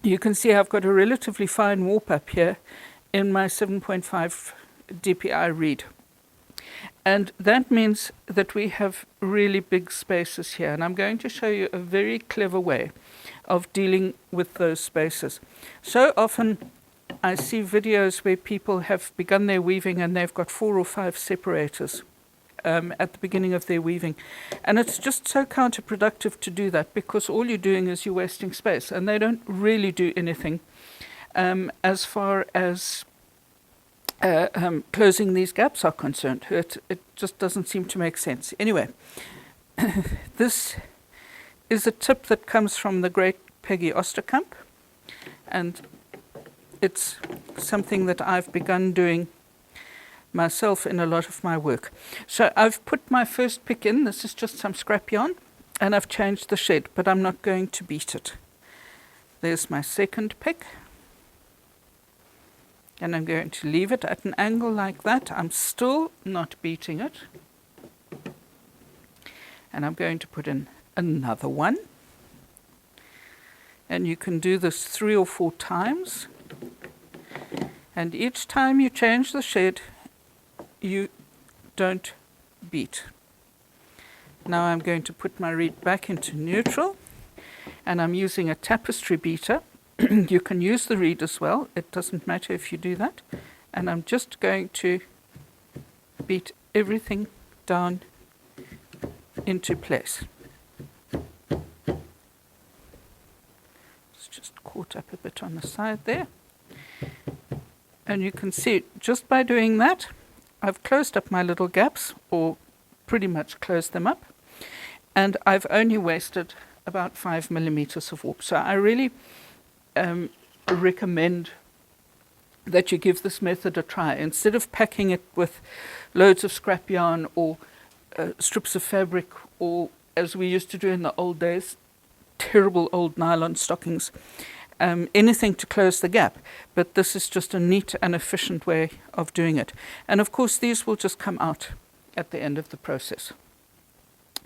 You can see I've got a relatively fine warp up here in my 7.5 dpi reed. And that means that we have really big spaces here. And I'm going to show you a very clever way of dealing with those spaces. So often I see videos where people have begun their weaving and they've got 4 or 5 separators at the beginning of their weaving. And it's just so counterproductive to do that, because all you're doing is you're wasting space, and they don't really do anything as far as closing these gaps are concerned. It just doesn't seem to make sense. Anyway, this is a tip that comes from the great Peggy Osterkamp, and it's something that I've begun doing myself in a lot of my work. So I've put my first pick in. This is just some scrap yarn, and I've changed the shed, but I'm not going to beat it. There's my second pick, and I'm going to leave it at an angle like that. I'm still not beating it, and I'm going to put in another one, and you can do this 3 or 4 times, and each time you change the shed, you don't beat. Now I'm going to put my reed back into neutral, and I'm using a tapestry beater. You can use the reed as well, it doesn't matter if you do that. And I'm just going to beat everything down into place. It's just caught up a bit on the side there. And you can see, just by doing that, I've closed up my little gaps, or pretty much closed them up, and I've only wasted about 5 millimeters of warp. So I really recommend that you give this method a try. Instead of packing it with loads of scrap yarn or strips of fabric, or, as we used to do in the old days, terrible old nylon stockings, anything to close the gap. But this is just a neat and efficient way of doing it. And of course, these will just come out at the end of the process.